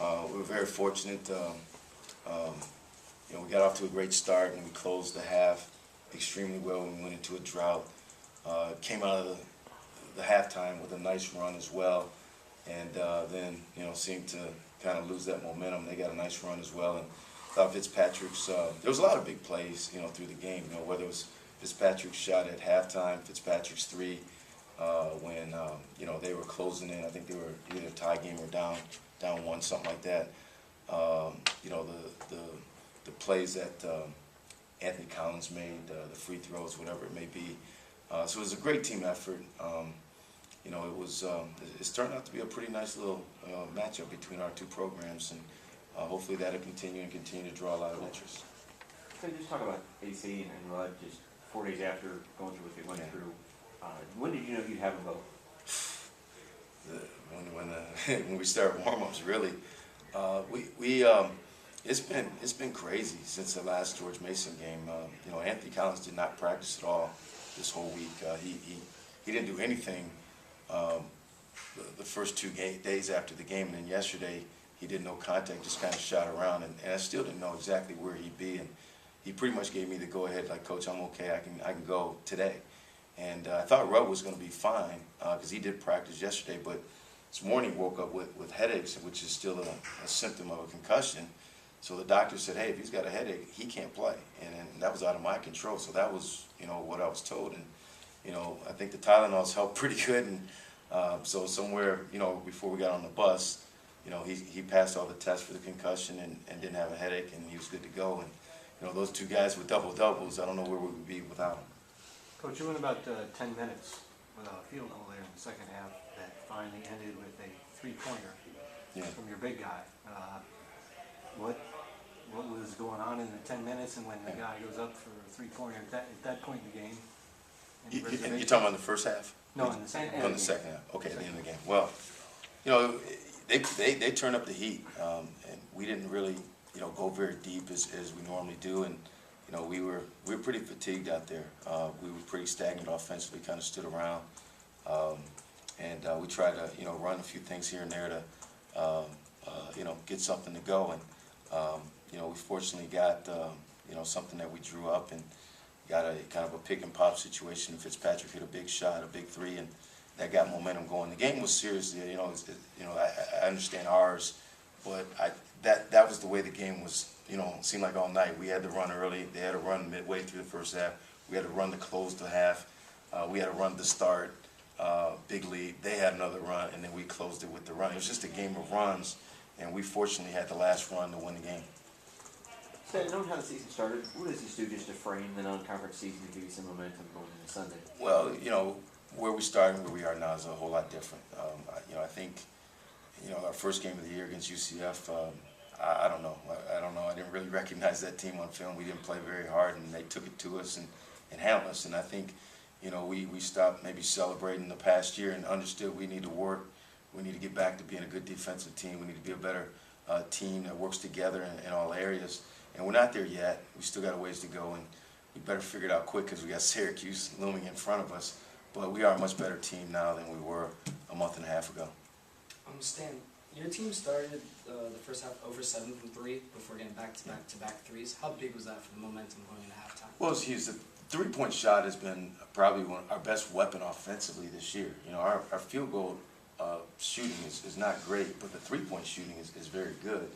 We were very fortunate. We got off to a great start, and we closed the half extremely well when we went into a drought. Came out of the halftime with a nice run as well, and then seemed to kind of lose that momentum. They got a nice run as well, and thought Fitzpatrick's. There was a lot of big plays, through the game. Whether it was Fitzpatrick's shot at halftime, Fitzpatrick's three, when they were closing in. I think they were either a tie game or down one, something like that. The plays that Anthony Collins made, the free throws, whatever it may be. So it was a great team effort. It's turned out to be a pretty nice little matchup between our two programs, and hopefully that'll continue to draw a lot of interest. So just talk about AC and Rudd just 4 days after going through what they went through. When did you know you'd have them both? When we started warm-ups, really. It's been crazy since the last George Mason game. Anthony Collins did not practice at all this whole week. He didn't do anything the first 2 days after the game, and then yesterday he did no contact, just kind of shot around, and I still didn't know exactly where he'd be, and he pretty much gave me the go-ahead, like, Coach, I'm okay, I can go today. And I thought Rudd was going to be fine because he did practice yesterday, but this morning woke up with headaches, which is still a symptom of a concussion. So the doctor said, hey, if he's got a headache, he can't play, and that was out of my control. So that was, what I was told, and I think the Tylenols helped pretty good, and so somewhere, before we got on the bus, he passed all the tests for the concussion and didn't have a headache, and he was good to go. And those two guys with double-doubles, I don't know where we would be without them. Coach, you went about 10 minutes without a field goal there in the second half that finally ended with a three-pointer from your big guy. What was going on in the 10 minutes, and when the guy goes up for a three-pointer at that point in the game? You're talking about the first half? No, in the second half. In the second half. Okay, at the end of the game. Well, they turned up the heat, and we didn't really go very deep as we normally do, and we were pretty fatigued out there. We were pretty stagnant offensively, kind of stood around, and we tried to run a few things here and there to get something to go, and we fortunately got something that we drew up and got a kind of a pick and pop situation. Fitzpatrick hit a big shot, a big three, and that got momentum going. The game was serious. I understand ours, but that was the way the game was. Seemed like all night. We had to run early. They had to run midway through the first half. We had to run to close the half. We had to run to start. Big lead. They had another run, and then we closed it with the run. It was just a game of runs, and we fortunately had the last run to win the game. So, knowing how the season started, what does this do just to frame the non-conference season to give you some momentum going into Sunday? Well, where we started and where we are now is a whole lot different. I think, our first game of the year against UCF, I don't know. I didn't really recognize that team on film. We didn't play very hard, and they took it to us and handled us. And I think, we stopped maybe celebrating the past year and understood we need to work. We need to get back to being a good defensive team. We need to be a better team that works together in all areas. And we're not there yet. We still got a ways to go, and we better figure it out quick because we got Syracuse looming in front of us. But we are a much better team now than we were a month and a half ago. Stan, your team started the first half over 7 from 3 before getting back-to-back threes. How big was that for the momentum going into halftime? Well, it's huge. The three-point shot has been probably our best weapon offensively this year. Our field goal shooting is not great, but the three-point shooting is very good.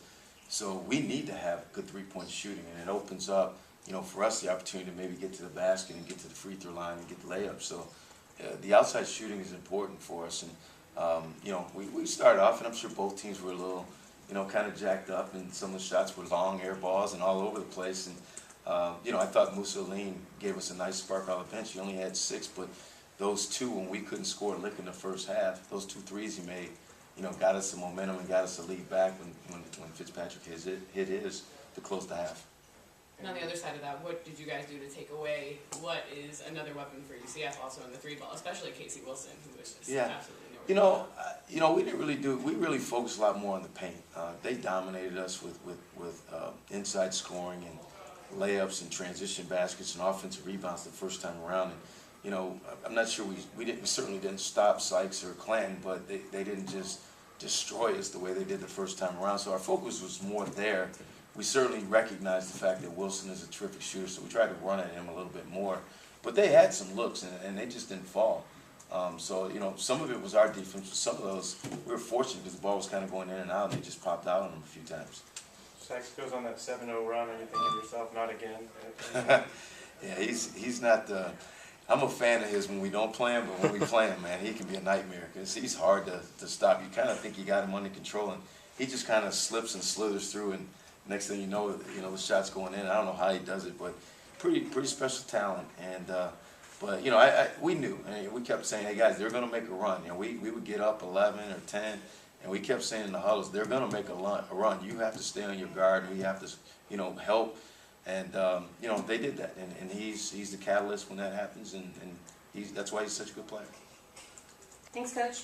So we need to have good three-point shooting, and it opens up, for us the opportunity to maybe get to the basket and get to the free throw line and get the layup. So the outside shooting is important for us, and we started off, and I'm sure both teams were a little, kind of jacked up, and some of the shots were long air balls and all over the place. And I thought Mussolini gave us a nice spark on the bench. He only had 6, but those 2, when we couldn't score a lick in the first half, those 2 threes he made, got us some momentum and got us a lead back when Fitzpatrick hit his to close the half. And on the other side of that, what did you guys do to take away what is another weapon for UCF also in the 3-ball, especially Casey Wilson, who was just absolutely nowhere. We really focused a lot more on the paint. They dominated us with inside scoring and layups and transition baskets and offensive rebounds the first time around. And I'm not sure we certainly didn't stop Sykes or Clanton, but they didn't just destroy us the way they did the first time around. So our focus was more there. We certainly recognized the fact that Wilson is a terrific shooter, so we tried to run at him a little bit more. But they had some looks, and they just didn't fall. So, you know, some of it was our defense. Some of those, we were fortunate because the ball was kind of going in and out, and they just popped out on them a few times. Sachs goes on that 7-0 run, and you think of yourself, not again. Yeah, he's not the. I'm a fan of his when we don't play him, but when we play him, man, he can be a nightmare because he's hard to stop. You kind of think you got him under control, and he just kind of slips and slithers through, and next thing you know, the shot's going in. I don't know how he does it, but pretty special talent. And but you know, we knew, and we kept saying, hey guys, they're going to make a run. You know, we would get up 11 or 10, and we kept saying in the huddles, they're going to make a run. You have to stay on your guard, and we have to, you know, help. And you know, they did that, and he's the catalyst when that happens, and that's why he's such a good player. Thanks, Coach. Okay.